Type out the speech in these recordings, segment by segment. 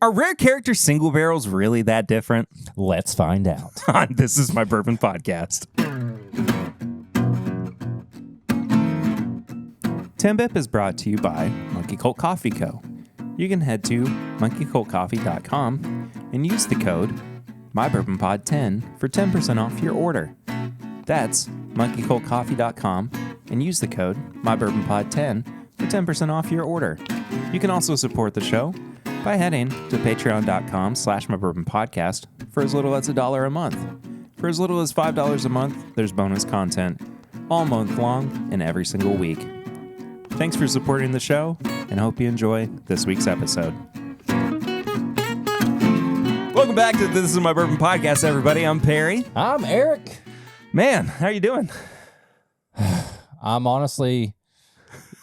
Are rare character single barrels really that different? Let's find out. This is my Bourbon Podcast. TIMBP is brought to you by Monkey Cult Coffee Co. You can head to monkeycultcoffee.com and use the code MyBourbonPod10 for 10% off your order. That's monkeycultcoffee.com and use the code MyBourbonPod10 for 10% off your order. You can also support the show by heading to patreon.com/mybourbonpodcast for as little as $1 a month. For as little as $5 a month, there's bonus content all month long and every single week. Thanks for supporting the show, and hope you enjoy this week's episode. Welcome back to This Is My Bourbon Podcast, everybody. I'm Perry. I'm Eric. Man, how you doing? I'm honestly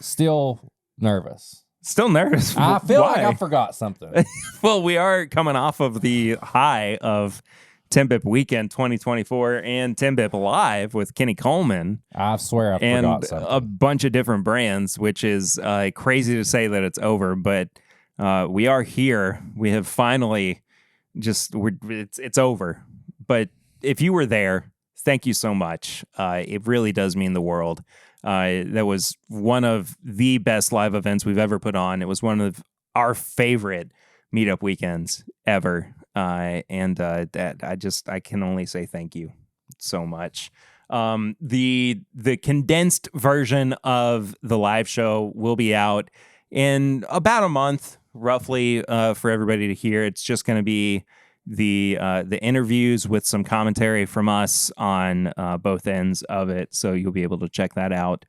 still nervous. Still nervous. I feel Why? like I forgot something. Well, we are coming off of the high of TIMBP Weekend 2024 and TIMBP Live with Kenny Coleman. I swear I forgot And something. a bunch of different brands, which is crazy to say that it's over, but we are here. We have finally it's over. But if you were there, thank you so much. It really does mean the world. That was one of the best live events we've ever put on. It was one of our favorite meetup weekends ever. I can only say thank you so much. The condensed version of the live show will be out in about a month, roughly, for everybody to hear. It's just going to be the interviews with some commentary from us on both ends of it, so you'll be able to check that out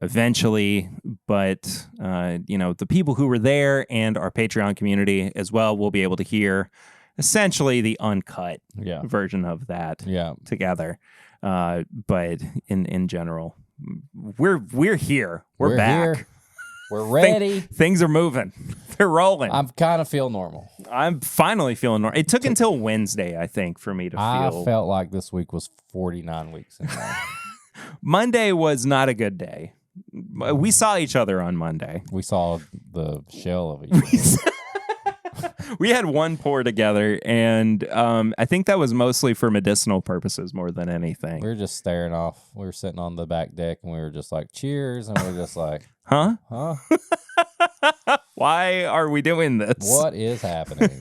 eventually. But the people who were there and our Patreon community as well will be able to hear essentially the uncut version of that together. But in general, we're here. We're back. Here. We're ready. Things are moving. They're rolling. I kind of feel normal. I'm finally feeling normal. It took until Wednesday, I think, for me to feel. I felt like this week was 49 weeks in now. Monday was not a good day. We saw each other on Monday. We saw the shell of each other. We had one pour together, and I think that was mostly for medicinal purposes more than anything. We were just staring off. We were sitting on the back deck, and we were just like, cheers, and we were just like, Huh? Huh? Why are we doing this? What is happening?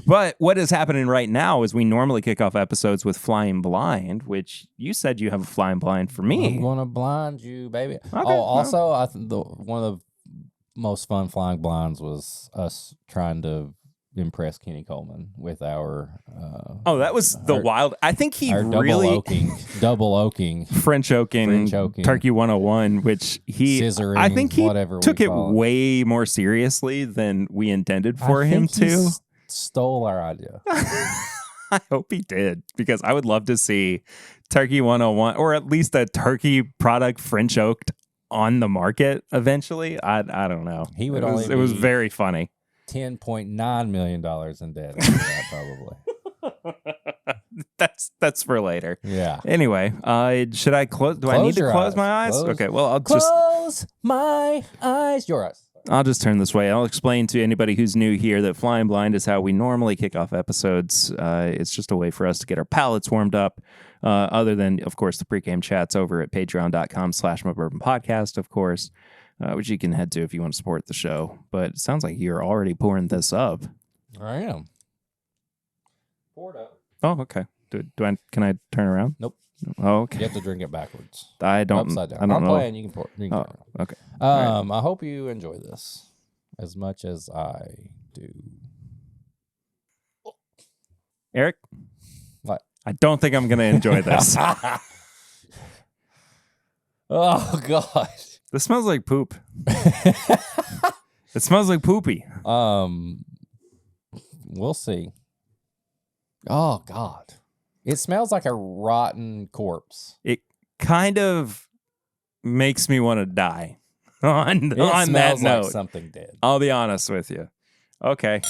But what is happening right now is we normally kick off episodes with Flying Blind, which you said you have a Flying Blind for me. I'm going to blind you, baby. Okay, also, I think one of the most fun Flying Blinds was us trying to impress Kenny Coleman with our... that was wild. I think he really... double oaking. French oaking, Turkey 101, which Scissoring, I think he took it call way more seriously than we intended for him to. He stole our idea. I hope he did, because I would love to see Turkey 101, or at least a turkey product French oaked on the market eventually. I don't know. He would it was very funny. $10.9 million in debt after that, probably. That's for later. Yeah. Anyway, should I close? Do I need to close my eyes? Okay. Well, I'll close my eyes. Your eyes. I'll just turn this way. I'll explain to anybody who's new here that Flying Blind is how we normally kick off episodes. It's just a way for us to get our palates warmed up. Other than, of course, the pregame chats over at patreon.com/mybourbonpodcast, of course, which you can head to if you want to support the show. But it sounds like you're already pouring this up. I am. Pour it up. Oh, okay. Can I turn around? Nope. Oh, okay. You have to drink it backwards. I don't. Upside down. I don't I'm know. playing. You can pour. You can turn it. Okay. Right. I hope you enjoy this as much as I do. Eric? What? I don't think I'm going to enjoy this. Oh, God. This smells like poop. It smells like poopy. We'll see. Oh, God. It smells like a rotten corpse. It kind of makes me want to die on that note. Like something dead. I'll be honest with you. Okay.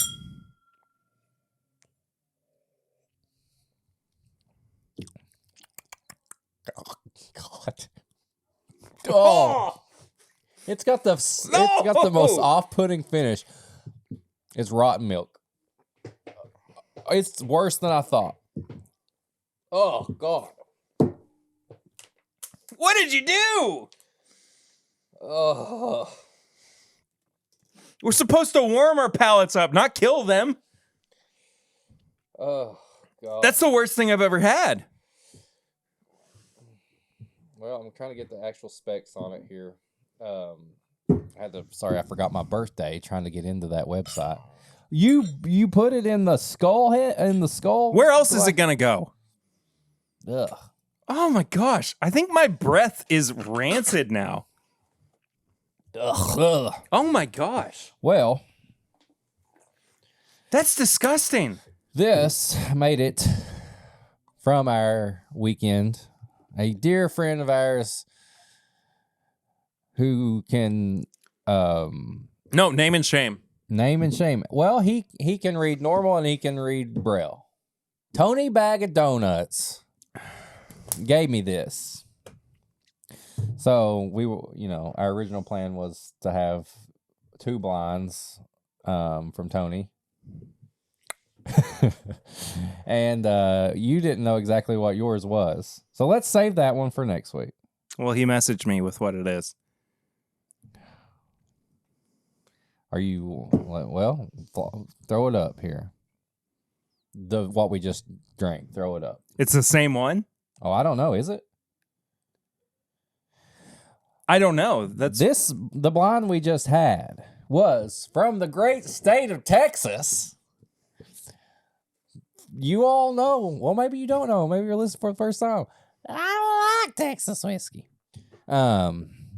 Oh, God. Oh. It's got the most off-putting finish. It's rotten milk. It's worse than I thought. Oh, God. What did you do? Oh. We're supposed to warm our palates up, not kill them. Oh, God. That's the worst thing I've ever had. Well, I'm trying to get the actual specs on it here. I forgot my birthday trying to get into that website. You put it in the skull Where else is it gonna go? Ugh. Oh my gosh. I think my breath is rancid now. Ugh. Oh my gosh. Well, that's disgusting. This made it from our weekend. A dear friend of ours who can no, name and shame. Name and shame. Well, he can read normal and he can read Braille. Tony Bagadonuts gave me this. So we were, our original plan was to have 2 blinds from Tony. And you didn't know exactly what yours was. So let's save that one for next week. Well, he messaged me with what it is. Are you, well, throw it up here. What we just drank, throw it up. It's the same one? Oh, I don't know. Is it? I don't know. The blind we just had was from the great state of Texas. You all know. Well, maybe you don't know. Maybe you're listening for the first time. I don't like Texas whiskey.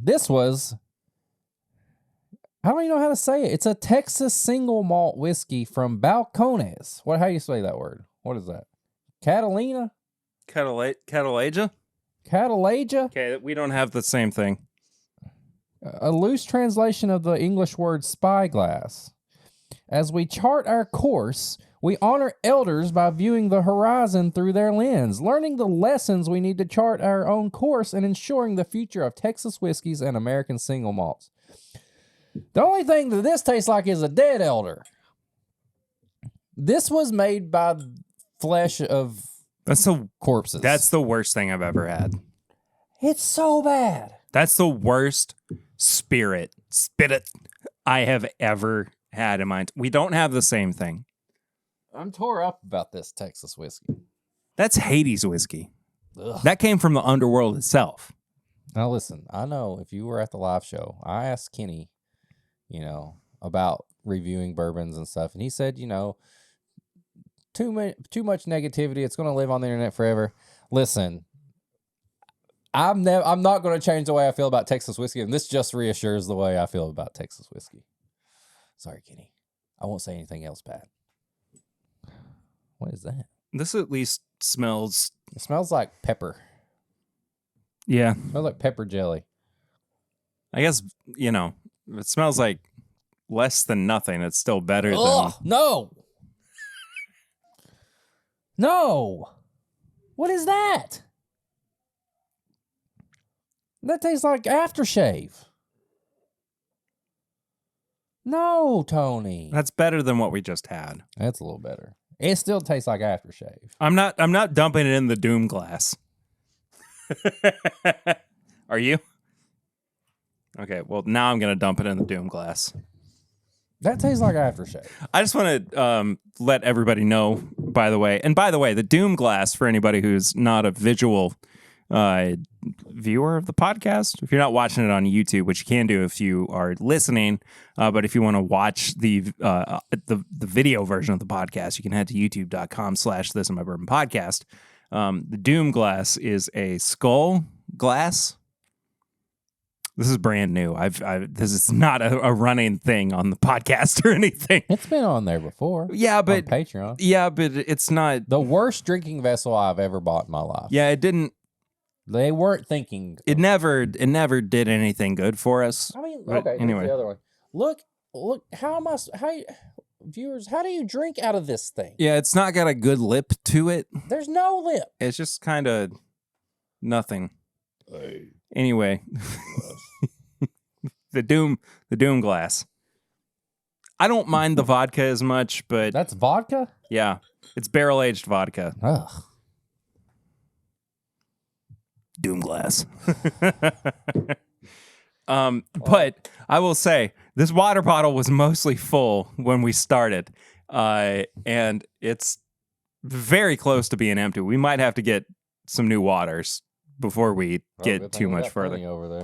This was, I don't even know how to say it. It's a Texas single malt whiskey from Balcones. How do you say that word? What is that? Catalina? Catalaja? Catalaja? Okay, we don't have the same thing. A loose translation of the English word spyglass. As we chart our course, we honor elders by viewing the horizon through their lens, learning the lessons we need to chart our own course, and ensuring the future of Texas whiskeys and American single malts. The only thing that this tastes like is a dead elder. This was made by flesh of corpses. That's the worst thing I've ever had. It's so bad. That's the worst spit I have ever had in mind. We don't have the same thing. I'm tore up about this Texas whiskey. That's Hades whiskey. Ugh. That came from the underworld itself. Now listen, I know if you were at the live show, I asked Kenny, about reviewing bourbons and stuff, and he said, too much negativity, it's going to live on the internet forever. Listen, I'm not going to change the way I feel about Texas whiskey, and this just reassures the way I feel about Texas whiskey. Sorry, Kenny. I won't say anything else bad. What is that? This at least smells... It smells like pepper. Yeah. It smells like pepper jelly. I guess, if it smells like less than nothing, it's still better than... No! No! What is that? That tastes like aftershave. No, Tony. That's better than what we just had. That's a little better. It still tastes like aftershave. I'm not dumping it in the doom glass. Are you? Okay, well, now I'm going to dump it in the doom glass. That tastes like aftershave. I just want to let everybody know, by the way, the doom glass, for anybody who's not a visual viewer of the podcast, if you're not watching it on YouTube, which you can do if you are listening, but if you want to watch the video version of the podcast, you can head to youtube.com/This Is My Bourbon Podcast. The doom glass is a skull glass. This is brand new. This is not a running thing on the podcast or anything. It's been on there before. Yeah, but on Patreon. Yeah, but it's not the worst drinking vessel I've ever bought in my life. Yeah, it didn't. They weren't thinking. It never did anything good for us. I mean, okay. Anyway, the other one. Look. Viewers, how do you drink out of this thing? Yeah, it's not got a good lip to it. There's no lip. It's just kind of nothing. Anyway, the doom glass. I don't mind the vodka as much, but That's vodka? yeah, it's barrel-aged vodka. Ugh. Doom glass. But I will say, this water bottle was mostly full when we started, and it's very close to being empty. We might have to get some new waters before we get too much further. Over there.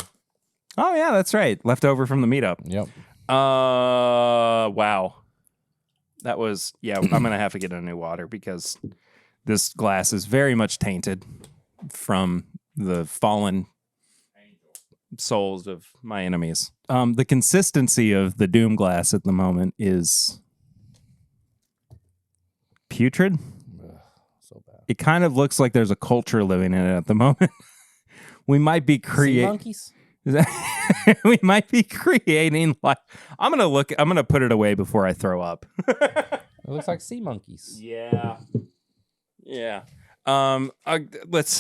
Oh, yeah, that's right. Left over from the meetup. Yep. Wow. That was, yeah, I'm going to have to get a new water because this glass is very much tainted from the fallen souls of my enemies. The consistency of the Doom glass at the moment is putrid. Ugh, so bad. It kind of looks like there's a culture living in it at the moment. We might be Sea monkeys? we might be creating like I'm gonna put it away before I throw up. It looks like sea monkeys. Yeah. Let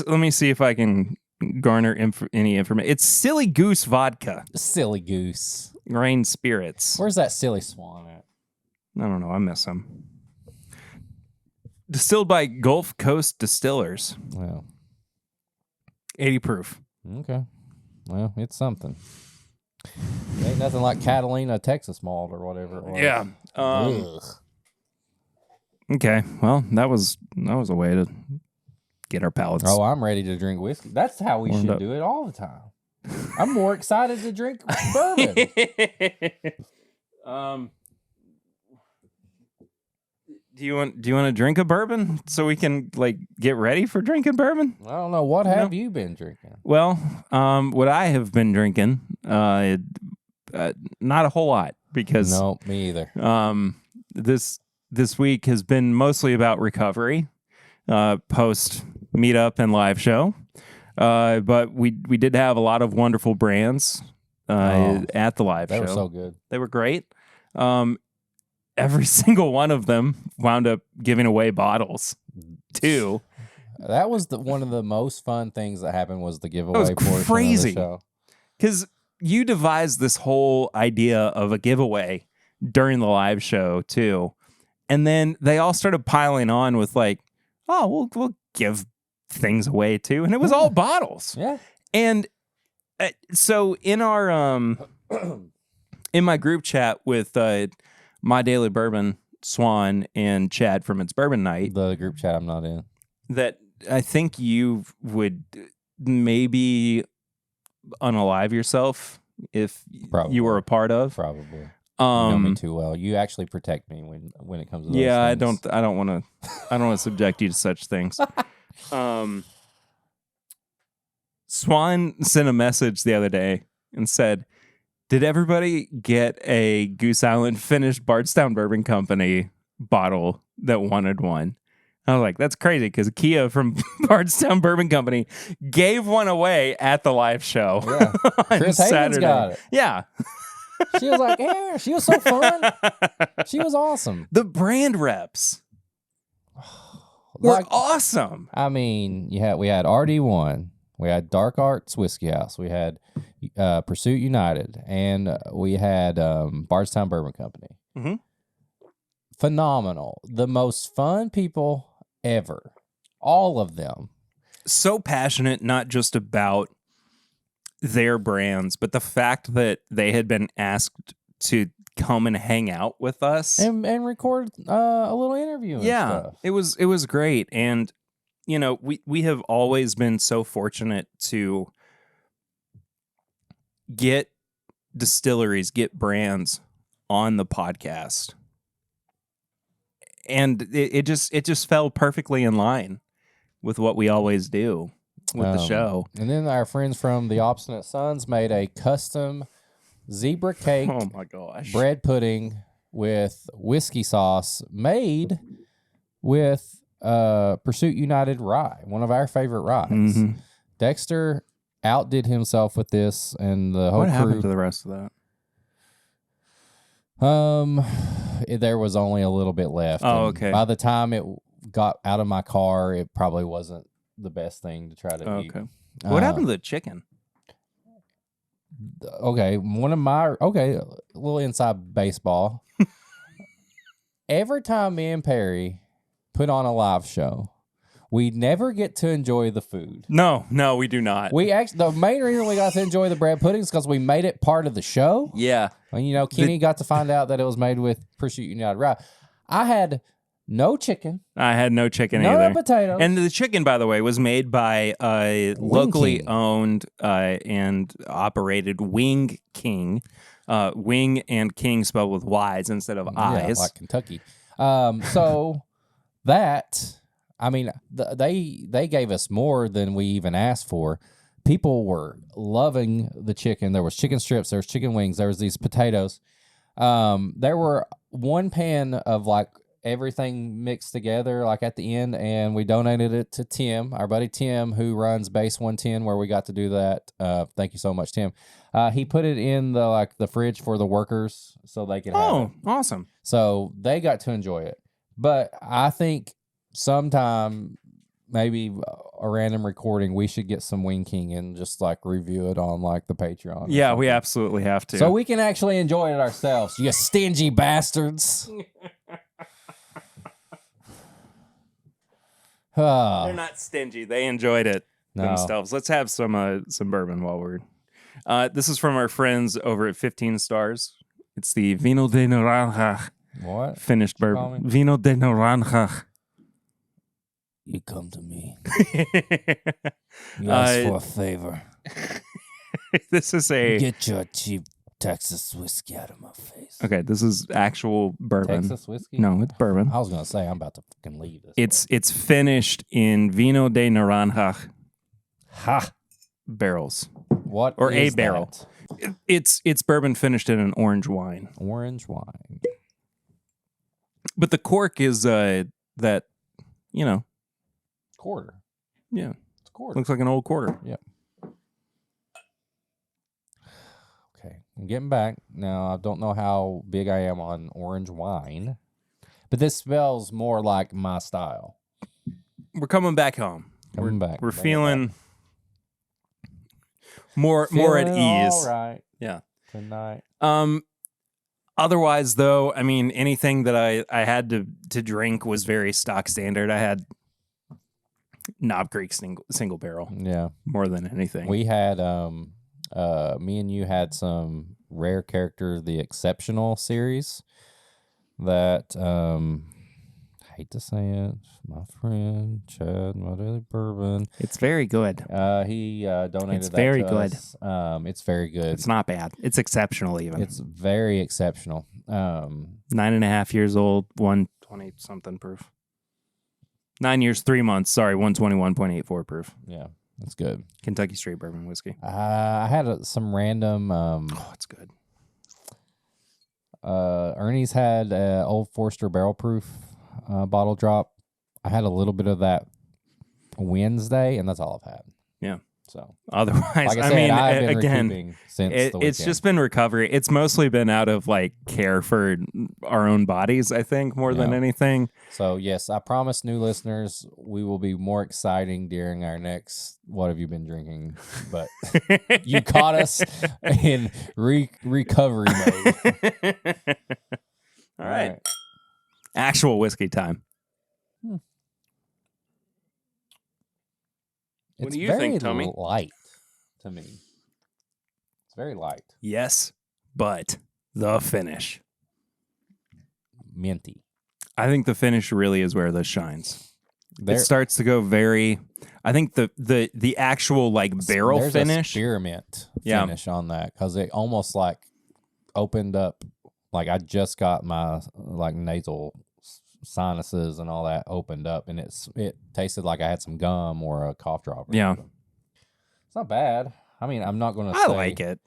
me see if I can garner any information. It's Silly Goose vodka, Silly goose. grain spirits. Where's that silly swan at? I don't know. I miss him. Distilled by Gulf Coast Distillers. Well, 80 proof. okay. Well, it's something. It ain't nothing like Catalina, Texas malt or whatever it was. Yeah. Ugh. Okay. Well, that was a way to get our palates. Oh, I'm ready to drink whiskey. That's how we Warmed should up. do it all the time. I'm more excited to drink bourbon. Do you want to drink a bourbon so we can like get ready for drinking bourbon? I don't know. What have you been drinking? Well, what I have been drinking, not a whole lot because No, me either. this week has been mostly about recovery, post meetup and live show. But we did have a lot of wonderful brands at the live show. They were so good. They were great. Every single one of them wound up giving away bottles too. That was one of the most fun things that happened was the giveaway was portion crazy. of the show. Because you devised this whole idea of a giveaway during the live show too. And then they all started piling on with like, oh, we'll give things away too. And it was all bottles. Yeah. And so in our in my group chat with My Daily Bourbon, Swan, and Chad from It's Bourbon Night, The group chat I'm not in. that I think you would maybe unalive yourself if Probably. you were a part of. Probably. You know me too well. You actually protect me when it comes to those things. I don't want to subject you to such things. Swan sent a message the other day and said, "Did everybody get a Goose Island finished Bardstown Bourbon Company bottle that wanted one?" I was like, that's crazy because Kia from Bardstown Bourbon Company gave one away at the live show. Yeah. On Chris Havens Saturday. got it. Yeah. She was like, yeah, she was so fun. She was awesome. The brand reps were Like, awesome. I mean, we had RD1, we had Dark Arts Whiskey House, we had Pursuit United, and we had Bardstown Bourbon Company. Mhm. Phenomenal. The most fun people ever. All of them. So passionate, not just about their brands, but the fact that they had been asked to come and hang out with us And record a little interview and stuff. it was great. And you know, we have always been so fortunate to get distilleries, get brands on the podcast, and it just fell perfectly in line with what we always do with the show. And then our friends from the Obstinate Sons made a custom zebra cake Oh my gosh. bread pudding with whiskey sauce made with Pursuit United rye, one of our favorite ryes. Mhm. Dexter outdid himself with this, and the whole What happened crew. to the rest of that? There was only a little bit left. Oh, and okay. By the time it got out of my car, it probably wasn't the best thing to try to eat. Okay. What happened to the chicken? Okay, a little inside baseball. every time me and Perry put on a live show, we never get to enjoy the food. No, we do not. The main reason we got to enjoy the bread pudding is because we made it part of the show. Yeah. And, Kenny got to find out that it was made with prosciutto United Rye. I had no chicken. I had no chicken no either. No potatoes. And the chicken, by the way, was made by a locally owned and operated Wing King. Wing and King spelled with Y's instead of I's. Yeah, like Kentucky. So that, I mean, they gave us more than we even asked for. People were loving the chicken. There was chicken strips. There was chicken wings. There was these potatoes. There were one pan of like everything mixed together like at the end, and we donated it to Tim, our buddy Tim, who runs Base 110, where we got to do that. Thank you so much, Tim. He put it in the fridge for the workers so they could have it. Awesome. So they got to enjoy it. But I think sometime, maybe a random recording, we should get some Wing King and just like review it on like the Patreon. Yeah, we absolutely have to. So we can actually enjoy it ourselves. You stingy bastards. They're not stingy. They enjoyed it themselves. Let's have some bourbon while we're. This is from our friends over at 15 Stars. It's the Vino de Naranja. What? Finished bourbon. Vino de Naranja. You come to me. You ask for a favor. This is a... Get your cheap Texas whiskey out of my face. Okay, this is actual bourbon. Texas whiskey? No, it's bourbon. I was going to say, I'm about to fucking leave this. It's finished in Vino de Naranja barrels. What or is a barrel. That? It's bourbon finished in an orange wine. Orange wine. But the cork is that, quarter. Yeah. It's quarter. Looks like an old quarter. Yep. Okay. I'm getting back. Now, I don't know how big I am on orange wine, but this smells more like my style. We're coming back home. We're feeling more at ease. All right. Yeah. Tonight. Otherwise, though, I mean, anything that I had to drink was very stock standard. I had Knob Creek single barrel. Yeah. More than anything. We had me and you had some Rare Character The Exceptional series that I hate to say it, my friend Chad, my daily bourbon. It's very good. He donated it's that very to good. us. It's very good. It's not bad. It's exceptional even. It's very exceptional. 9.5 years old, 120 something proof. 9 years, 3 months. Sorry, 121.84 proof. Yeah, that's good. Kentucky straight bourbon whiskey. I had some random. It's good. Ernie's had Old Forester barrel proof bottle drop. I had a little bit of that Wednesday, and that's all I've had. Yeah. So otherwise, like I mean, I've been recouping since the weekend. It's just been recovery. It's mostly been out of like care for our own bodies, I think, more than anything. So yes, I promise new listeners we will be more exciting during our next What Have You Been Drinking? But you caught us in recovery mode. All right. Actual whiskey time. What do you think, Tommy? It's light to me. It's very light. Yes, but the finish. Minty. I think the finish really is where this shines. It starts to go very... I think the actual like barrel there's finish... a spearmint finish on that because it almost like opened up. Like I just got my like nasal sinuses and all that opened up, and it tasted like I had some gum or a cough drop. Yeah, it's not bad. I mean, I'm not going to say I like it.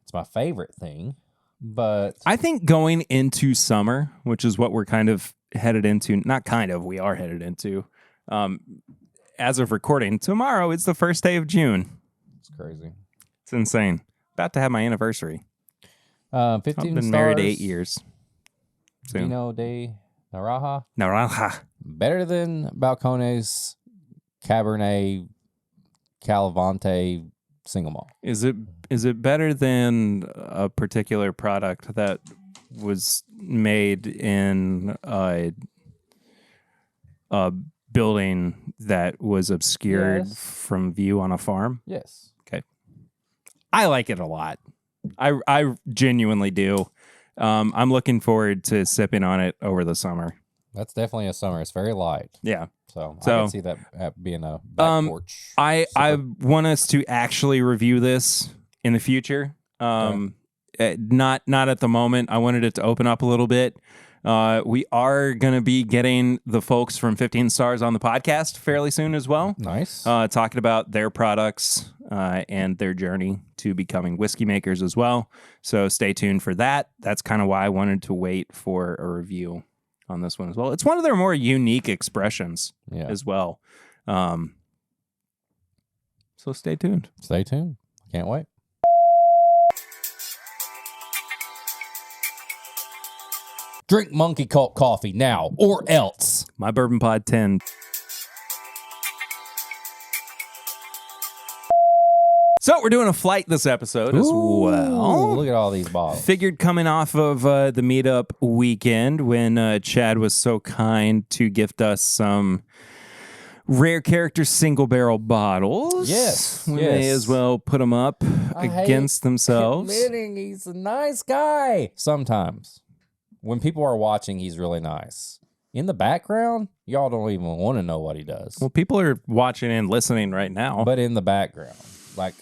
It's my favorite thing, but I think going into summer, which is what we're kind of headed into, not kind of, we are headed into. As of recording, tomorrow is the first day of June. It's crazy. It's insane. About to have my anniversary. 15 I've been stars, married 8 years. Soon. Vino de Naranja. Better than Balcones Cabernet Calavante single malt. Is it better than a particular product that was made in a building that was obscured from view on a farm? Yes. Okay. I like it a lot. I genuinely do. I'm looking forward to sipping on it over the summer. That's definitely a summer. It's very light. Yeah. So I can see that being a back porch. I want us to actually review this in the future. Not at the moment. I wanted it to open up a little bit. We are going to be getting the folks from 15 Stars on the podcast fairly soon as well. Nice. Talking about their products and their journey to becoming whiskey makers as well. So stay tuned for that. That's kind of why I wanted to wait for a review on this one as well. It's one of their more unique expressions as well. So stay tuned. Stay tuned. Can't wait. Drink Monkey Cult coffee now or else. My Bourbon Pod 10. So we're doing a flight this episode as well. Look at all these bottles. Figured coming off of the meetup weekend when Chad was so kind to gift us some rare character single barrel bottles. Yes. We may as well put them up against themselves. Admitting he's a nice guy. Sometimes. When people are watching, he's really nice. In the background, y'all don't even want to know what he does. Well, people are watching and listening right now. But in the background, like,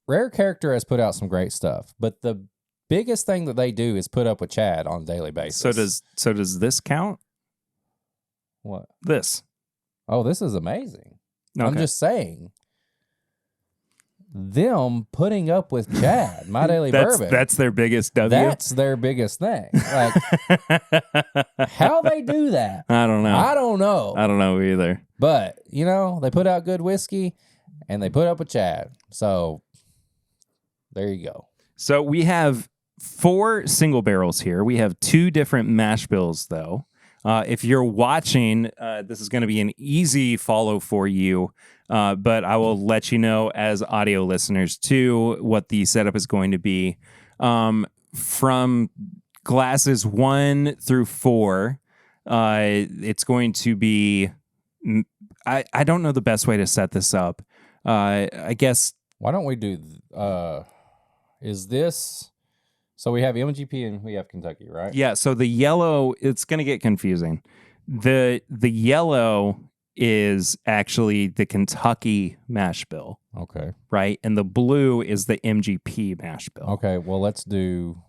Rare Character has put out some great stuff, but the biggest thing that they do is put up with Chad on a daily basis. So does this count? What? This. Oh, this is amazing. Okay. I'm just saying. Them putting up with Chad, My Daily Bourbon. That's their biggest W. That's their biggest thing. Like, how they do that? I don't know. I don't know either. But, they put out good whiskey and they put up with Chad. So, there you go. So, we have 4 single barrels here. We have 2 different mash bills, though. If you're watching, this is going to be an easy follow for you. But I will let you know as audio listeners, too, what the setup is going to be. From glasses 1 through 4, it's going to be... I don't know the best way to set this up. I guess... Why don't we do... is this... So we have MGP and we have Kentucky, right? Yeah, so the yellow, it's going to get confusing. The yellow is actually the Kentucky mash bill. Okay. Right? And the blue is the MGP mash bill. Okay, well, let's do...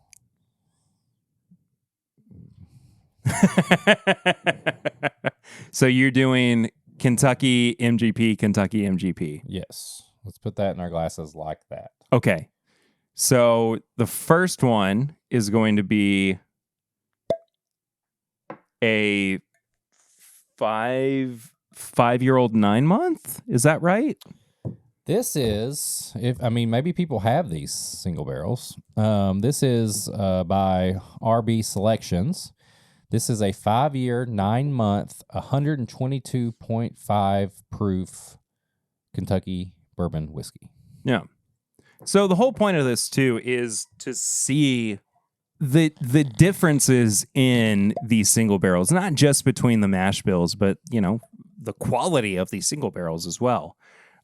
So you're doing Kentucky MGP. Yes. Let's put that in our glasses like that. Okay. So the first one is going to be a 5-year-old 9-month. Is that right? This is, maybe people have these single barrels. This is by RB Selections. This is a 5-year, 9-month, 122.5 proof Kentucky bourbon whiskey. Yeah. So the whole point of this, too, is to see the differences in these single barrels, not just between the mash bills, but, the quality of these single barrels as well.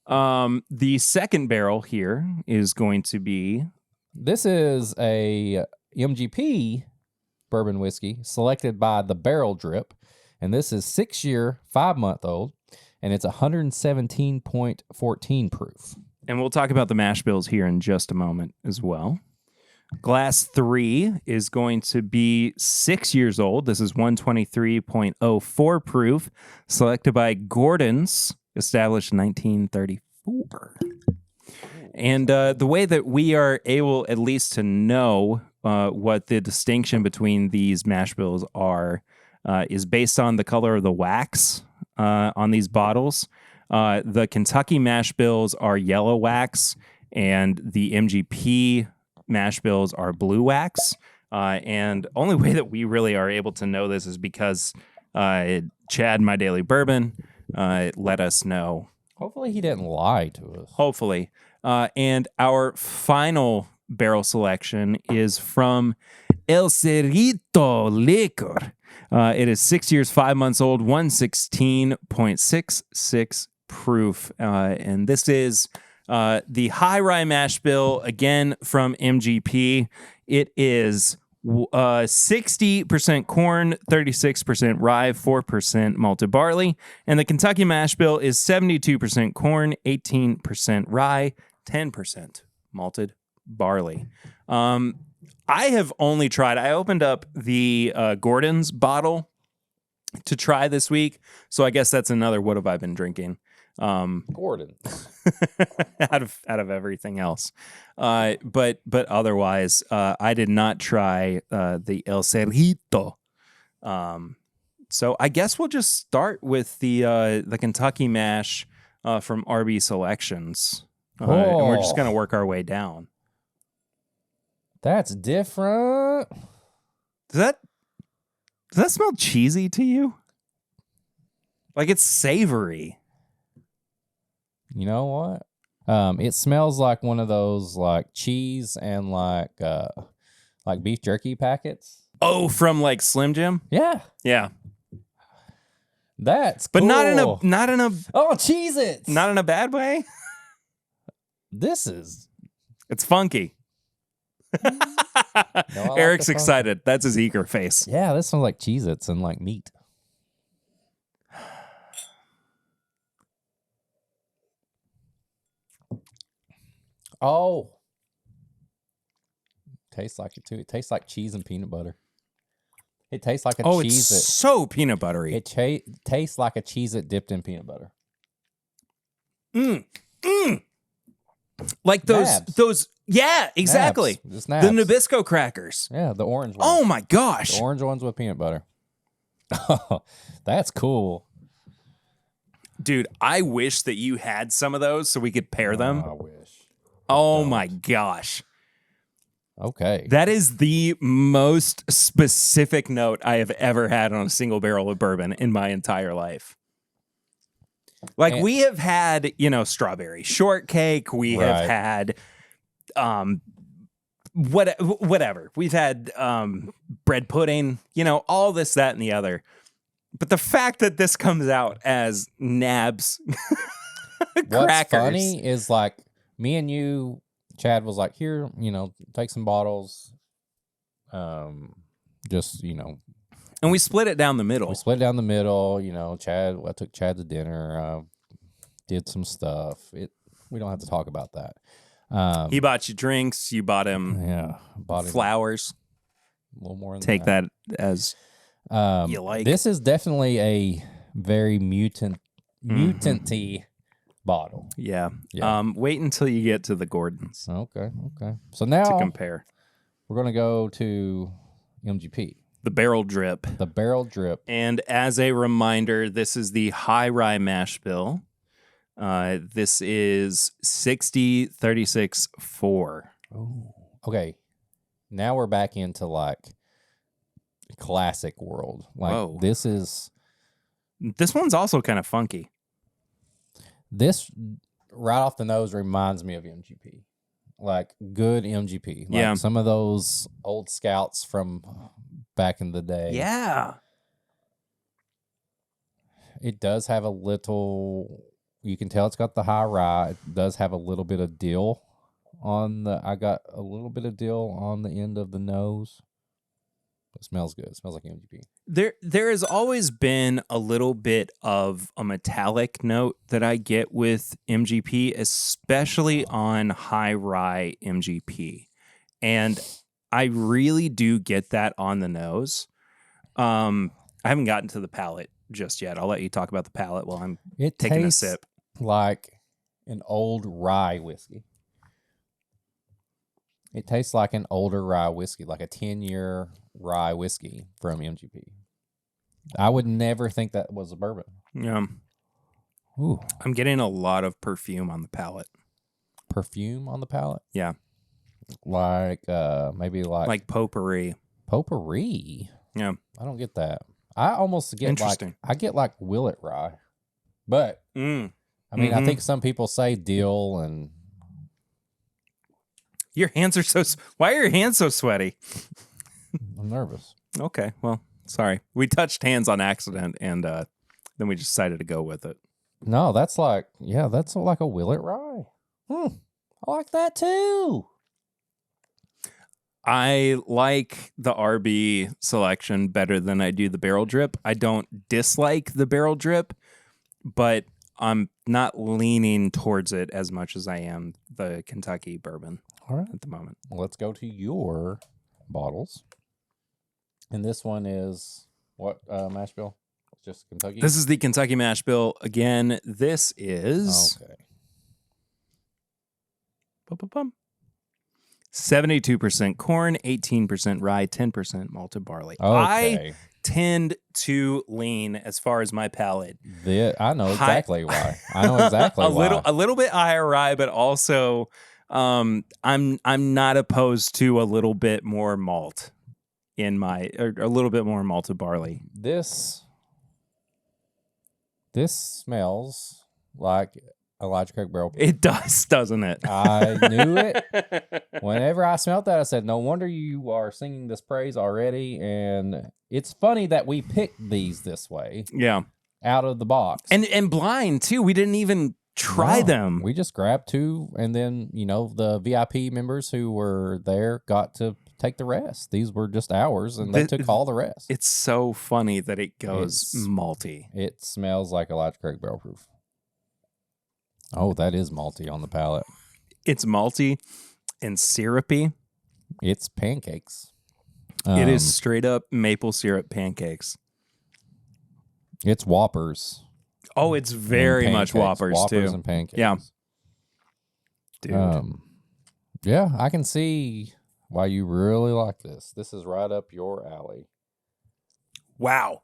The second barrel here is going to be... This is a MGP bourbon whiskey selected by the Barrel Drip, and this is 6-year, 5-month-old, and it's 117.14 proof. And we'll talk about the mash bills here in just a moment as well. Glass 3 is going to be 6 years old. This is 123.04 proof, selected by Gordon's, established in 1934. And the way that we are able at least to know what the distinction between these mash bills are is based on the color of the wax on these bottles. The Kentucky mash bills are yellow wax, and the MGP mash bills are blue wax. And only way that we really are able to know this is because Chad, My Daily Bourbon, let us know. Hopefully he didn't lie to us. Hopefully. And our final barrel selection is from El Cerrito liquor. It is 6 years, 5 months old, 116.66 proof. And this is the high rye mash bill, again from MGP. It is 60% corn, 36% rye, 4% malted barley. And the Kentucky mash bill is 72% corn, 18% rye, 10% malted barley. I have only tried, I opened up the Gordon's bottle to try this week. So I guess that's another what have I been drinking. Gordon. out of everything else. But otherwise, I did not try the El Cerrito. So I guess we'll just start with the Kentucky mash from RB Selections. And we're just going to work our way down. That's different. Does that smell cheesy to you? Like it's savory. You know what? It smells like one of those like cheese and like beef jerky packets. Oh, from like Slim Jim? Yeah. Yeah. That's but cool. not in a oh, Cheez-Its. Not in a bad way. It's funky. No, Eric's excited. That's his eager face. Yeah, this smells like Cheez-Its and like meat. Oh. Tastes like it too. It tastes like cheese and peanut butter. It tastes like a Cheez-It. It's so peanut buttery. It tastes like a Cheez-It dipped in peanut butter. Like those Nabs. Yeah, exactly. Nabs. Just The Nabs. Nabisco crackers. Yeah, the orange ones. Oh my gosh. The orange ones with peanut butter. That's cool. Dude, I wish that you had some of those so we could pair them. I wish. Oh my gosh. Okay. That is the most specific note I have ever had on a single barrel of bourbon in my entire life. Like we have had, strawberry shortcake. We have had whatever. We've had bread pudding, all this, that, and the other. But the fact that this comes out as Nabs crackers. What's funny is like me and you, Chad was like, here, take some bottles. Just, And we split it down the middle. We split down the middle, Chad, I took Chad to dinner, did some stuff. We don't have to talk about that. He bought you drinks. You bought him flowers. A little more than Take that as you like. This is definitely a very mutant-y bottle. Yeah. Wait until you get to the Gordons. Okay. So now to compare, we're going to go to MGP. The barrel drip. And as a reminder, this is the high rye mash bill. This is 60-36-4. Oh. Okay. Now we're back into like classic world. Like this one's also kind of funky. This right off the nose reminds me of MGP. Like good MGP. Like some of those old scouts from back in the day. Yeah. It does have a little, you can tell it's got the high rye. It does have a little bit of dill I got a little bit of dill on the end of the nose. It smells good. It smells like MGP. There has always been a little bit of a metallic note that I get with MGP, especially on high rye MGP. And I really do get that on the nose. I haven't gotten to the palate just yet. I'll let you talk about the palate while I'm taking a sip. Like an old rye whiskey. It tastes like an older rye whiskey, like a 10-year rye whiskey from MGP. I would never think that was a bourbon. Yeah. Ooh. I'm getting a lot of perfume on the palate. Perfume on the palate? Yeah. Like maybe like potpourri. Potpourri? Yeah. I don't get that. I almost get like Willet rye. But I mean, I think some people say dill and your hands are why are your hands so sweaty? I'm nervous. Okay, well, sorry. We touched hands on accident, and then we just decided to go with it. No, that's like a Willet Rye. I like that too. I like the RB selection better than I do the barrel drip. I don't dislike the barrel drip, but I'm not leaning towards it as much as I am the Kentucky bourbon at the moment. Well, let's go to your bottles. And this one is what mash bill? Just Kentucky? This is the Kentucky mash bill. Again, this is... Okay. 72% corn, 18% rye, 10% malted barley. Okay. I tend to lean as far as my palate. I know exactly why. I know exactly why. A little bit higher rye, but also I'm not opposed to a little bit more malt in or a little bit more malted barley. This smells like Elijah Craig barrel. It does, doesn't it? I knew it. Whenever I smelled that, I said, no wonder you are singing this praise already. And it's funny that we picked these this way. Yeah. Out of the box. And blind, too. We didn't even try them. We just grabbed two. And then, the VIP members who were there got to take the rest. These were just ours, and they took all the rest. It's so funny that it goes malty. It smells like Elijah Craig Barrel Proof. Oh, that is malty on the palate. It's malty and syrupy. It's pancakes. It is straight up maple syrup pancakes. It's Whoppers. Oh, it's very much Whoppers too. Whoppers and pancakes. Yeah. Dude. Yeah, I can see why you really like this. This is right up your alley. Wow.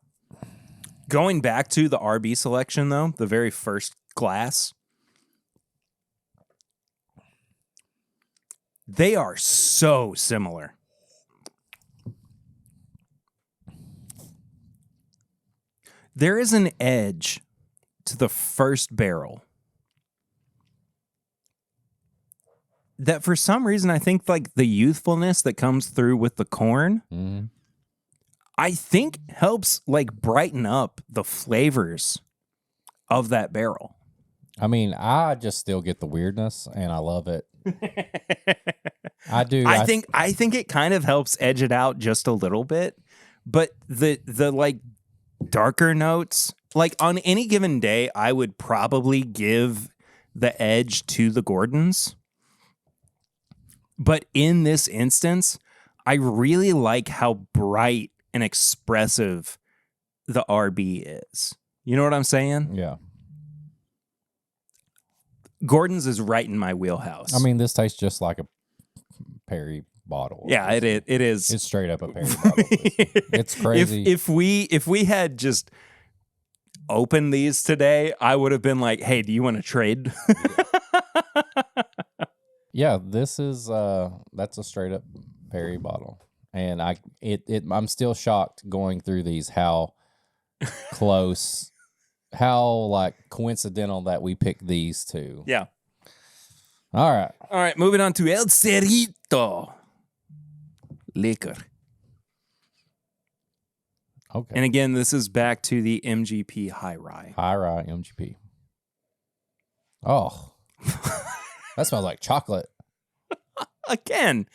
Going back to the RB selection, though, the very first glass, they are so similar. There is an edge to the first barrel that for some reason I think like the youthfulness that comes through with the corn, I think helps like brighten up the flavors of that barrel. I mean, I just still get the weirdness and I love it. I do. I think it kind of helps edge it out just a little bit, but the like darker notes, like on any given day, I would probably give the edge to the Gordons. But in this instance, I really like how bright and expressive the RB is. You know what I'm saying? Yeah. Gordon's is right in my wheelhouse. I mean, this tastes just like a Perry bottle. Yeah, it is. It's straight up a Perry bottle. It's crazy. If we had just opened these today, I would have been like, "Hey, do you want to trade?" Yeah, this is that's a straight up Perry bottle, and I'm still shocked going through these how close. How like coincidental that we picked these two. Yeah. All right. Moving on to El Cerrito liquor. Okay. And again, this is back to the MGP High Rye. High Rye MGP. Oh, that smells like chocolate. Again,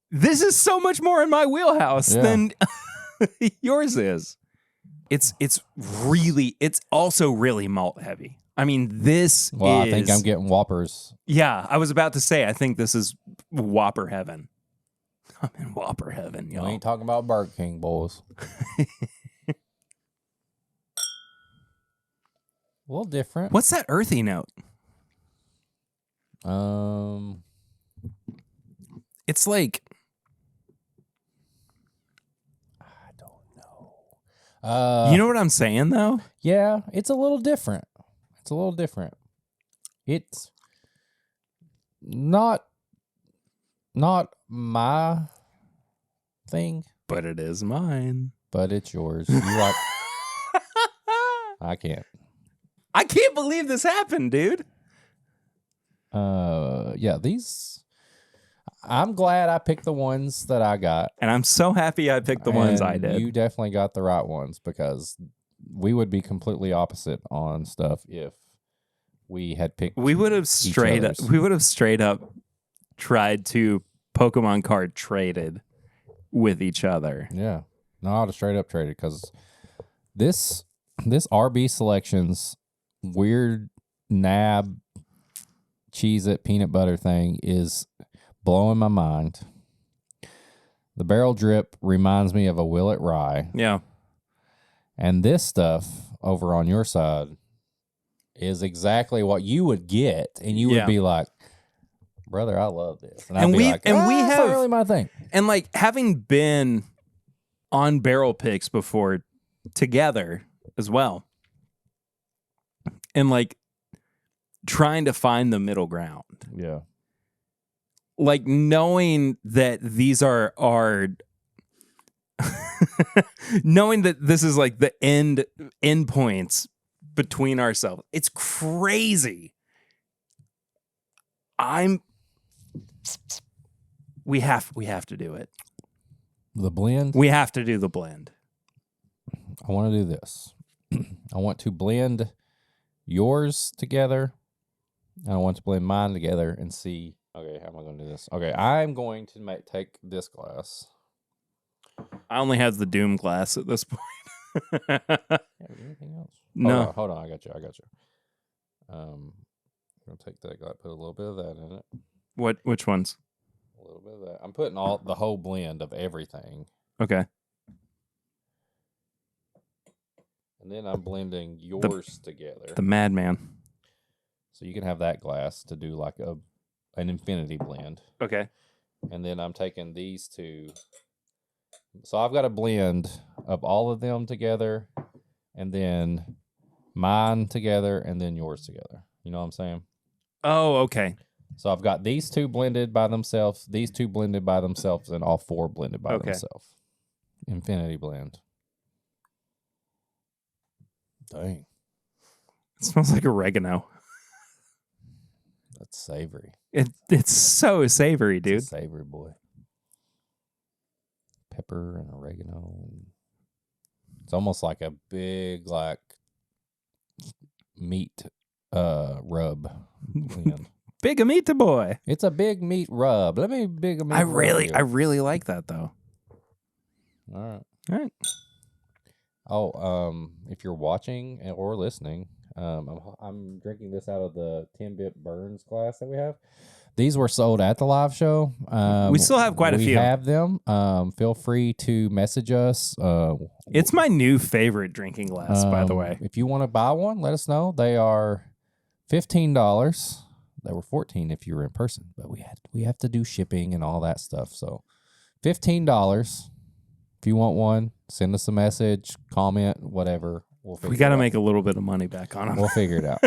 this is so much more in my wheelhouse than yours is. It's also really malt heavy. I mean, I think I'm getting Whoppers. Yeah, I was about to say, I think this is Whopper heaven. I'm in Whopper heaven, y'all. We ain't talking about Burger King, boys. A little different. What's that earthy note? It's like, you know what I'm saying, though? Yeah, it's a little different. It's not my thing. But it is mine. But it's yours. You like... I can't believe this happened, dude. Yeah, these... I'm glad I picked the ones that I got. And I'm so happy I picked the ones I And did. You definitely got the right ones because we would be completely opposite on stuff if we had picked. We would have straight up tried to Pokemon card traded with each other. Yeah. No, I'd have straight up traded because this RB Selections weird nab Cheez-It peanut butter thing is blowing my mind. The barrel drip reminds me of a Willet Rye. Yeah. And this stuff over on your side is exactly what you would get. And you would be like, brother, I love this. And I'd be like, we have, not really my thing. And like having been on barrel picks before together as well. And like trying to find the middle ground. Yeah. Like knowing that these are knowing that this is like the end points between ourselves. It's crazy. We have to do it. The blend? We have to do the blend. I want to do this. I want to blend yours together. And I want to blend mine together and see. Okay, how am I going to do this? Okay, I'm going to take this glass. I only have the Doom glass at this point. Anything else? No. Hold on. I got you. I'm going to take that glass, put a little bit of that in it. Which ones? A little bit of that. I'm putting the whole blend of everything. Okay. And then I'm blending yours together. The madman. So you can have that glass to do like an infinity blend. Okay. And then I'm taking these two. So I've got a blend of all of them together, and then mine together, and then yours together. You know what I'm saying? Oh, okay. So I've got these two blended by themselves, these two blended by themselves, and all four blended by themselves. Infinity blend. Dang. It smells like oregano. That's savory. It's so savory, dude. It's a savory boy. Pepper and oregano. It's almost like a big like meat rub. Big meat boy. It's a big meat rub. Let me big meat. I really like that though. All right. Oh, if you're watching or listening, I'm drinking this out of the TIMBP Burns glass that we have. These were sold at the live show. We still have quite a few. We have them. Feel free to message us. It's my new favorite drinking glass, by the way. If you want to buy one, let us know. They are $15. They were $14 if you were in person, but we have to do shipping and all that stuff. So $15. If you want one, send us a message, comment, whatever. We got to make a little bit of money back on them. We'll figure it out.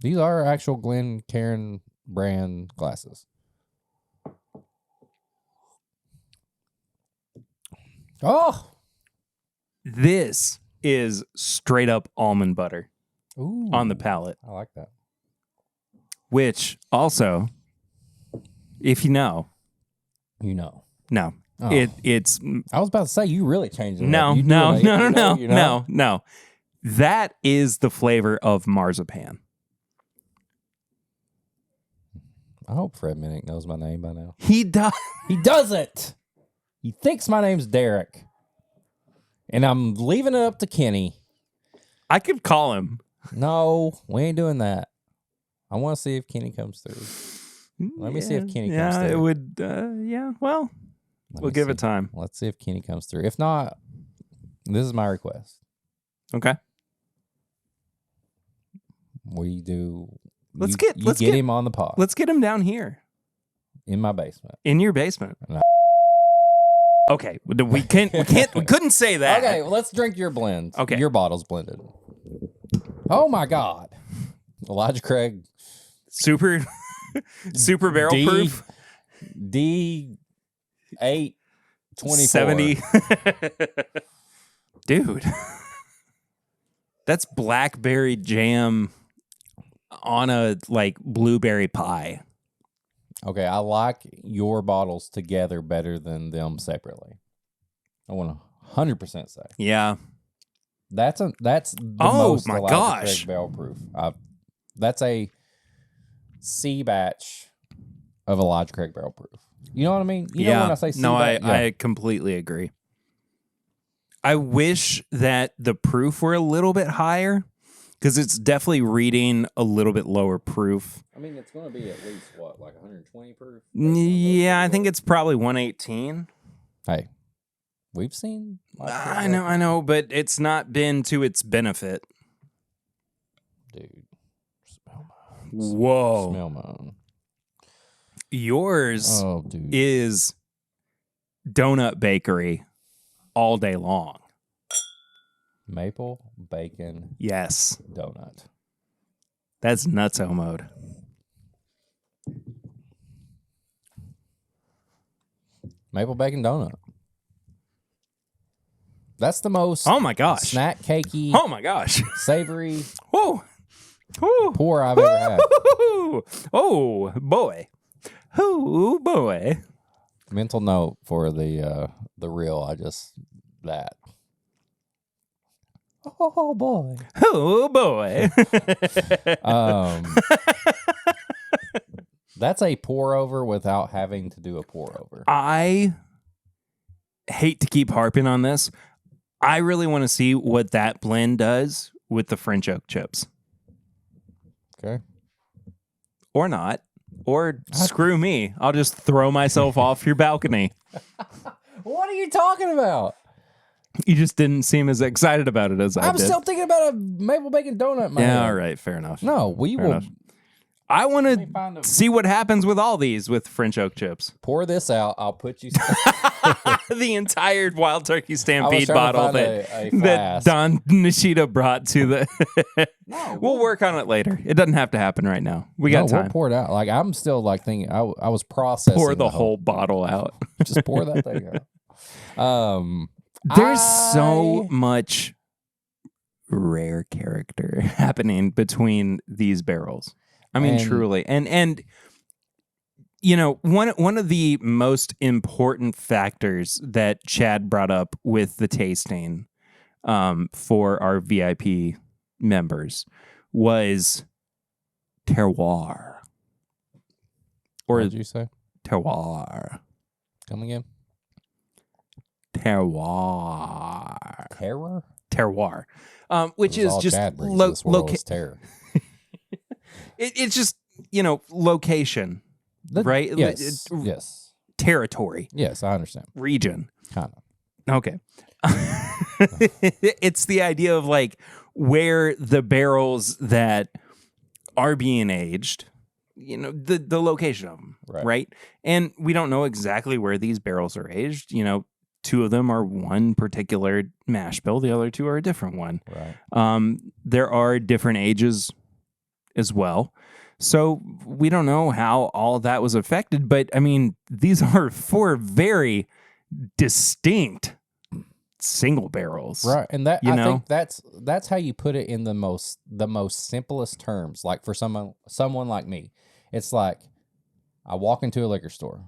These are actual Glencairn brand glasses. Oh, this is straight up almond butter. Ooh, on the palate. I like that. Which also, if you know. No. Oh. It's. I was about to say you really changed it. No. That is the flavor of marzipan. I hope Fred Minnick knows my name by now. He does. He doesn't. He thinks my name's Derek. And I'm leaving it up to Kenny. I could call him. No, we ain't doing that. I want to see if Kenny comes through. Let me see if Kenny comes through. Yeah, it would. Well, we'll give it time. Let's see if Kenny comes through. If not, this is my request. Okay. Let's get him on the pod. Let's get him down here. In my basement. In your basement. No. Okay. We couldn't say that. Okay, well, let's drink your blend. Okay. Your bottle's blended. Oh my God. Elijah Craig. Super barrel proof. D8 24. 70. Dude. That's blackberry jam on a like blueberry pie. Okay, I like your bottles together better than them separately. I want to 100% say. Yeah. That's the most my Elijah gosh. Craig barrel proof. That's a C batch of Elijah Craig barrel proof. You know what I mean? You know when I say C batch? I completely agree. I wish that the proof were a little bit higher because it's definitely reading a little bit lower proof. I mean, it's going to be at least, what, like 120 proof? Yeah, I think it's probably 118. Hey, we've seen... I know, but it's not been to its benefit. Dude, smell mine. Whoa. Smell mine. Yours dude. is Donut Bakery all day long. Maple bacon Yes. donut. That's nutso mode. Maple bacon donut. That's the most Oh my gosh. snack cakey, Oh my gosh. savory Whoa. Woo. pour I've ever had. Oh boy. Oh boy. Mental note for the reel. That. Oh boy. Oh boy. That's a pour over without having to do a pour over. I hate to keep harping on this. I really want to see what that blend does with the French oak chips. Okay. Or not. Or screw me. I'll just throw myself off your balcony. What are you talking about? You just didn't seem as excited about it as I I'm did. still thinking about a maple bacon donut, man. Yeah, all right. Fair enough. No, we Fair will enough. I want to see what happens with all these with French oak chips. pour this out. I'll put you... The entire Wild Turkey I was Stampede trying to bottle find that, a that flask. Don Nishida brought to the... No, We'll work on it later. It doesn't have to happen right now. We got time. We'll pour it out. Like, I'm still like thinking, I was processing. Pour the whole bottle out. Just pour that thing out. There's so much rare character happening between these barrels. I mean, truly. And you know, one of the most important factors that Chad brought up with the tasting for our VIP members was terroir. Or What did you say? terroir. Come again? Terroir. Terror? Terroir. Which is just terror. It's just, you know, location, right? Yes. Yes. Territory. Yes, I understand. Region. Kind of. Okay. It's the idea of like where the barrels that are being aged, you know, the location of them, right? And we don't know exactly where these barrels are aged. You know, two of them are one particular mash bill. The other two are a different one. Right. There are different ages as well. So we don't know how all of that was affected. But, I mean, these are four very distinct single barrels. Right. And that I think that's how you put it in the most simplest terms. Like for someone like me, it's like I walk into a liquor store.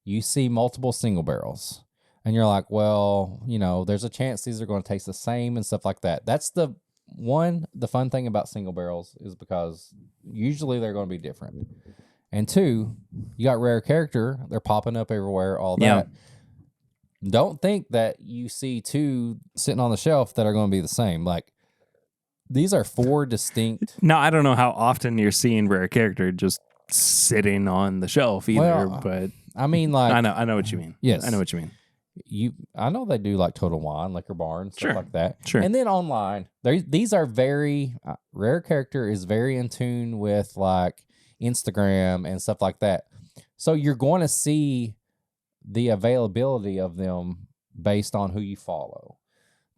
You see multiple single barrels. And you're like, well, you know, there's a chance these are going to taste the same and stuff like that. That's the fun thing about single barrels is because usually they're going to be different. And two, you got rare character. They're popping up everywhere, all that. Yeah. Don't think that you see two sitting on the shelf that are going to be the same. Like, these are four distinct. Now, I don't know how often you're seeing rare character just sitting on the shelf either, but I mean, like, I know what you mean. Yes. I know what you mean. I know they do like Total Wine, Liquor Barn, stuff like that. Sure. And then online, these are very rare character is very in tune with like Instagram and stuff like that. So you're going to see the availability of them based on who you follow,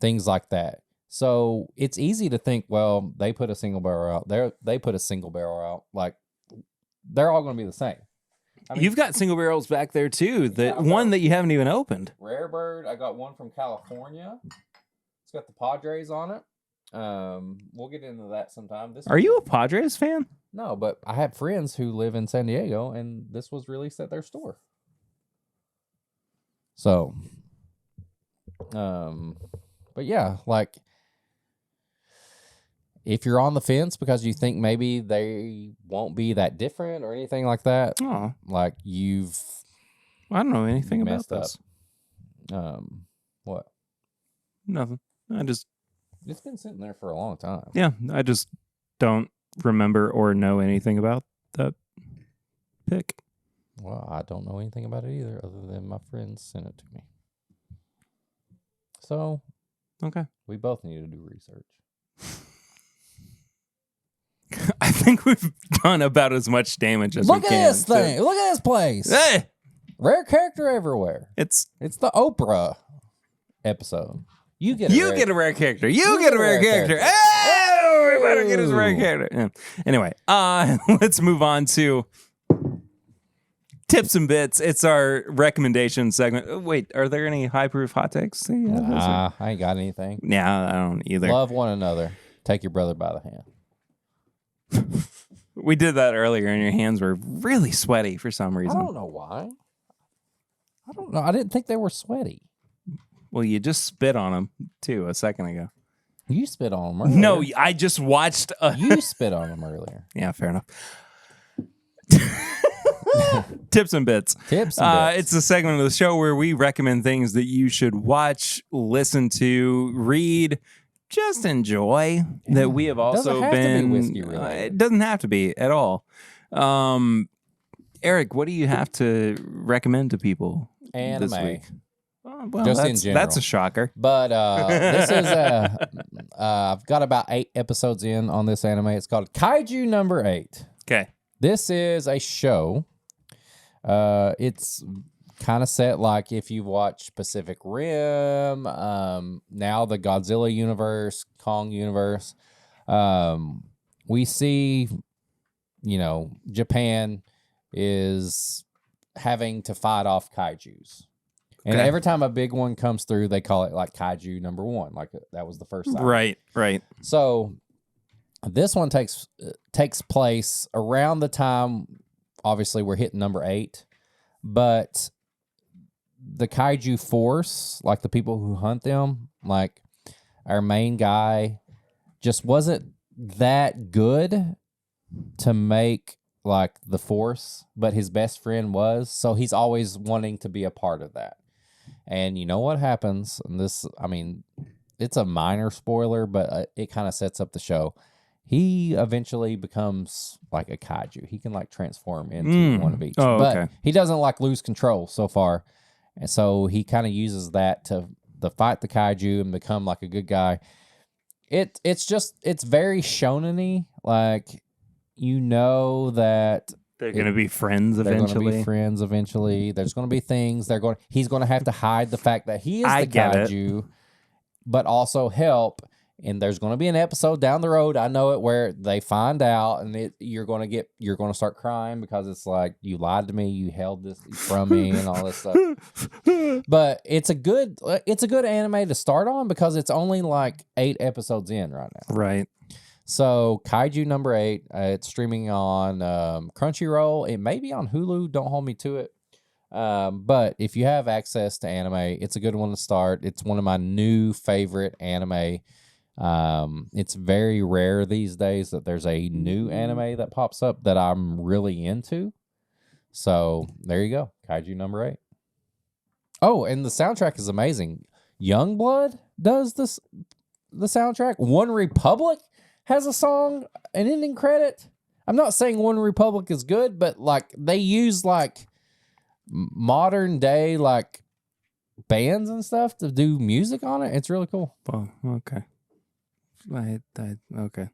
things like that. So it's easy to think, well, they put a single barrel out. They put a single barrel out. Like they're all going to be the same. I mean, you've got single barrels back there too. One that you haven't even opened. Rare Bird. I got one from California. It's got the Padres on it. We'll get into that sometime. Are you a Padres fan? No, but I have friends who live in San Diego, and this was released at their store. So, but yeah, like, if you're on the fence because you think maybe they won't be that different or anything like that, like I don't know anything about messed this. up. What? Nothing. It's been sitting there for a long time. Yeah, I just don't remember or know anything about that pick. Well, I don't know anything about it either, other than my friends sent it to me. So, okay, we both need to do research. I think we've done about as much damage as we can. Look at this thing! Look at this place! Hey! Rare character everywhere. It's the Oprah episode. You get a rare character. You get a rare character. Hey! We better get his rare character. Yeah. Anyway, let's move on to Tips and Bits. It's our recommendation segment. Wait, are there any high proof hot takes? Nah, I ain't got anything. Yeah, I don't either. Love one another. Take your brother by the hand. We did that earlier, and your hands were really sweaty for some reason. I don't know why. I don't know. I didn't think they were sweaty. Well, you just spit on them, too, a second ago. You spit on them earlier. No, I just watched... You spit on them earlier. Yeah, fair enough. Tips and Bits. Tips and Bits. It's a segment of the show where we recommend things that you should watch, listen to, read, just enjoy. Yeah. That we have also been... whiskey related. It doesn't have to be at all. Eric, what do you have to recommend to people Anime. This week? Well, just in general. That's a shocker. But this is I've got about 8 episodes in on this anime. It's called Kaiju Number 8. Okay. This is a show. It's kind of set like if you've watched Pacific Rim, now the Godzilla universe, Kong universe. We see, Japan is having to fight off kaijus. And every time a big one comes through, they call it like Kaiju Number 1. Like that was the first time. Right. So this one takes place around the time, obviously, we're hitting number 8. But the Kaiju force, like the people who hunt them, like our main guy, just wasn't that good to make like the force, but his best friend was. So he's always wanting to be a part of that. And you know what happens? And this, it's a minor spoiler, but it kind of sets up the show. He eventually becomes like a kaiju. He can like transform into one of each. But he doesn't like lose control so far. And so he kind of uses that to fight the kaiju and become like a good guy. It's very shonen-y. Like, that they're going to be friends eventually. They're going to be friends eventually. There's going to be things he's going to have to hide the fact that he is the kaiju, but also help. And there's going to be an episode down the road, I know it, where they find out, and you're going to start crying because it's like, you lied to me, you held this from me, and all this stuff. But it's a good anime to start on because it's only like 8 episodes in right now. Right. So Kaiju Number 8, it's streaming on Crunchyroll. It may be on Hulu. Don't hold me to it. But if you have access to anime, it's a good one to start. It's one of my new favorite anime. It's very rare these days that there's a new anime that pops up that I'm really into. So there you go. Kaiju Number 8. Oh, and the soundtrack is amazing. Youngblood does the soundtrack. One Republic has a song, an ending credit. I'm not saying One Republic is good, but like they use like modern day like bands and stuff to do music on it. It's really cool. Oh, okay. Okay.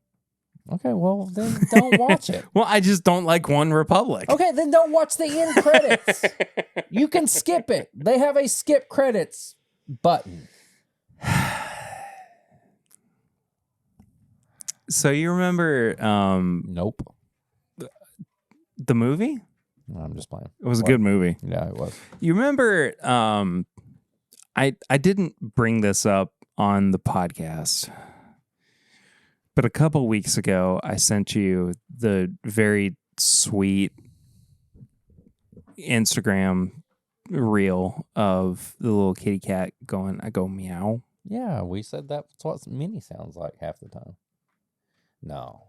Okay, well, then don't watch it. Well, I just don't like One Republic. Okay, then don't watch the end credits. You can skip it. They have a skip credits button. So you remember... Nope. The movie? No, I'm just playing. It was a good movie. Yeah, it was. You remember... I didn't bring this up on the podcast, But a couple weeks ago, I sent you the very sweet Instagram reel of the little kitty cat going, I go meow. Yeah, we said that's what Minnie sounds like half the time. No.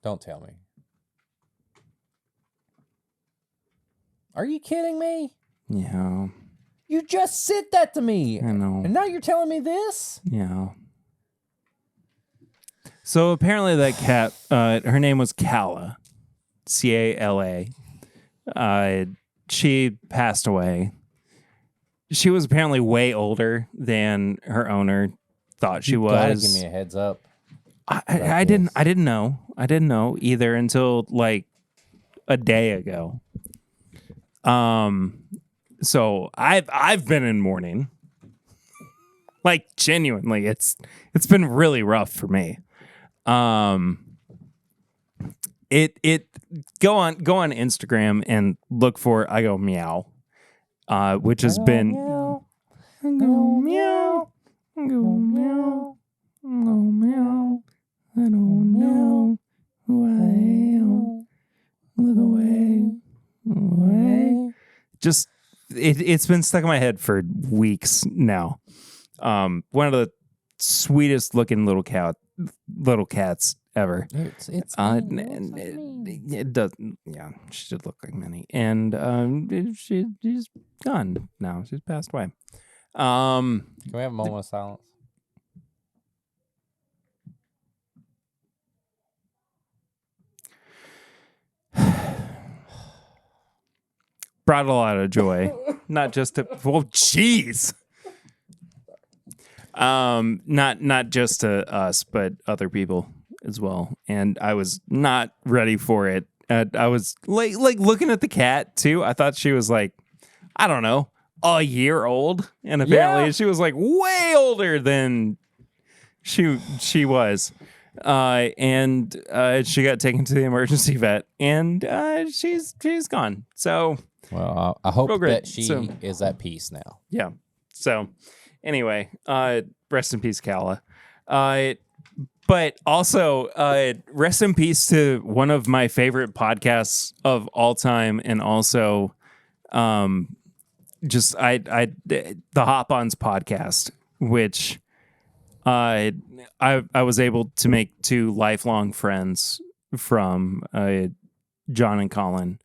Don't tell me. Are you kidding me? Yeah. You just said that to me. I know. And now you're telling me this? Yeah. So apparently that cat, her name was Calla, Cala. She passed away. She was apparently way older than her owner thought she was. Gotta give me a heads up. I didn't know. I didn't know either until like a day ago. So I've been in mourning. Like genuinely, it's been really rough for me. It go on Instagram and look for I go meow, which has been Meow. I go meow, I go meow, I go meow. I don't know who I am. Look away. Just it's been stuck in my head for weeks now. One of the sweetest looking little cats ever. It's it doesn't. Yeah, she did look like Minnie, and she's gone now. She's passed away. Can we have a moment of silence? Brought a lot of joy, not just to. Well, jeez. Not just to us, but other people as well. And I was not ready for it. I was like looking at the cat too. I thought she was like, I don't know, a year old, and apparently she was like way older than she was. And she got taken to the emergency vet, and she's gone. So. Well, I hope that she is at peace now. Yeah. So, anyway, rest in peace, Calla. But also, rest in peace to one of my favorite podcasts of all time, and also, just the Hop Ons podcast, which I was able to make 2 lifelong friends from, John and Colin.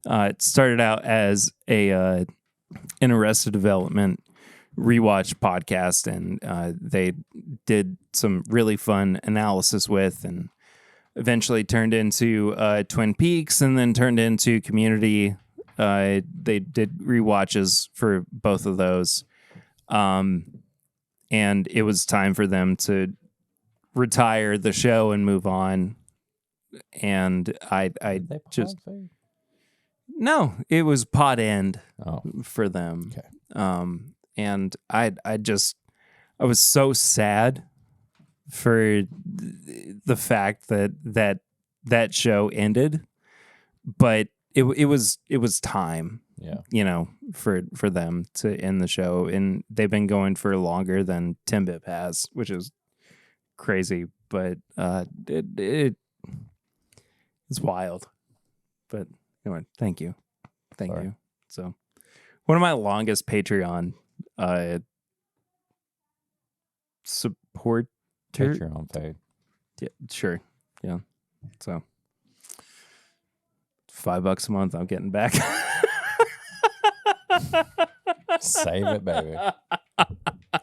It started out as an Arrested Development rewatch podcast, and they did some really fun analysis with, and eventually turned into Twin Peaks, and then turned into Community. They did rewatches for both of those, and it was time for them to retire the show and move on. And I just. No, it was Pod End for them. Okay. And I was so sad for the fact that show ended, but it was time, for them to end the show, and they've been going for longer than TIMBP has, which is crazy, but it's wild, but. Anyway, thank you. So, one of my longest Patreon support Patreon paid. Yeah, sure. Yeah. So, $5 a month I'm getting back. Save it, baby.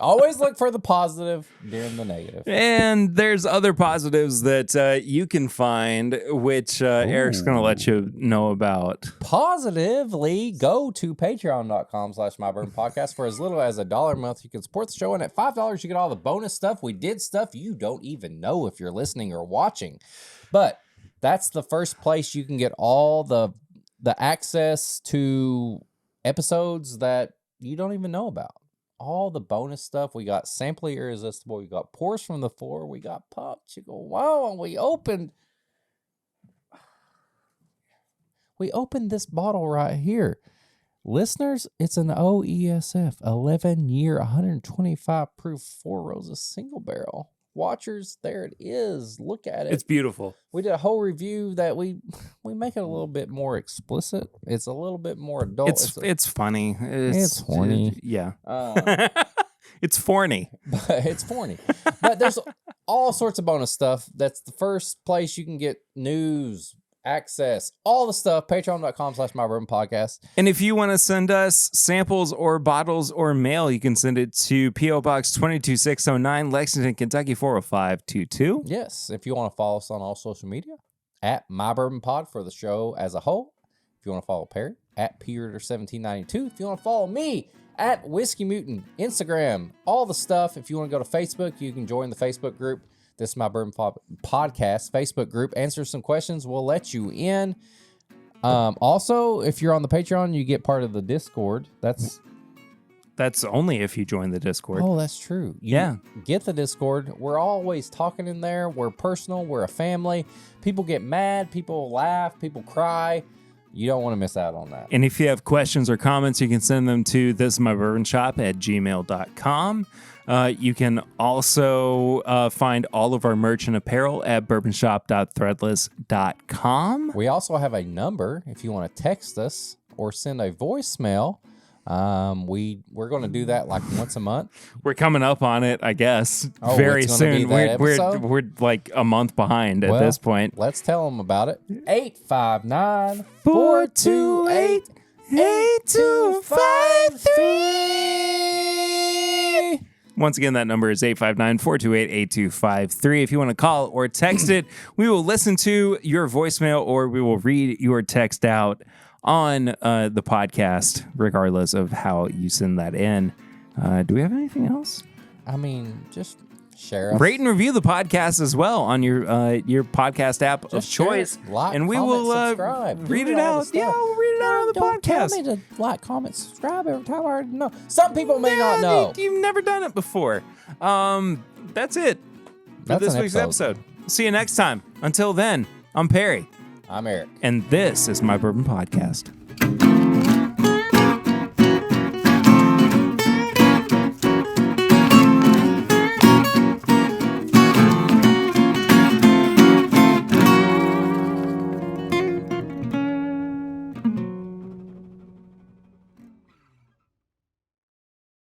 Always look for the positive during the negative. And there's other positives that you can find, which Eric's going to let you know about. Positively, go to patreon.com/MyBourbonPodcast. For as little as $1 a month, you can support the show. And at $5, you get all the bonus stuff. We did stuff you don't even know if you're listening or watching. But that's the first place you can get all the access to episodes that you don't even know about. All the bonus stuff. We got Simply Irresistible. We got Pours from the Floor. We got Pop Chickle. Wow, and we opened this bottle right here. Listeners, it's an OESF 11-year, 125 proof 4 Roses single barrel. watchers. There it is. Look at it. It's beautiful. We did a whole review that we make it a little bit more explicit. It's a little bit more adult. It's funny. It's horny. Yeah. It's forny. It's forny. But there's all sorts of bonus stuff. That's the first place you can get news, access, all the stuff. Patreon.com/MyBourbonPodcast. And if you want to send us samples or bottles or mail, you can send it to P.O. Box 22609, Lexington, Kentucky 40522. Yes. If you want to follow us on all social media, at MyBourbonPod for the show as a whole. If you want to follow Perry, at PReader1792. If you want to follow me, at Whiskey Mutant, Instagram, all the stuff. If you want to go to Facebook, you can join the Facebook group. This is My Bourbon Podcast Facebook group. Answer some questions. We'll let you in. Also, if you're on the Patreon, you get part of the Discord. That's only if you join the Discord. Oh, that's true. You get the Discord. We're always talking in there. We're personal. We're a family. People get mad. People laugh. People cry. You don't want to miss out on that. And if you have questions or comments, you can send them to thisismybourbonshop@gmail.com. You can also find all of our merch and apparel at bourbonshop.threadless.com. We also have a number if you want to text us or send a voicemail. We're going to do that like once a month. We're coming up on it, I guess, Oh, very it's gonna be soon. that episode? We're like a month behind at this point. Let's tell them about it. 859-428-8253. Once again, that number is 859-428-8253. If you want to call or text it, we will listen to your voicemail or we will read your text out on the podcast, regardless of how you send that in. Do we have anything else? I mean, just share us. Rate and review the podcast as well on your podcast app of choice. Like, and we comment, will subscribe. read it out. Yeah, we'll read it out on the Don't podcast. tell me to like, comment, subscribe every time. I already know. Some people may not know. You've never done it before. That's it for this week's episode. See you next time. Until then, I'm Perry. I'm Eric. And this is My Bourbon Podcast.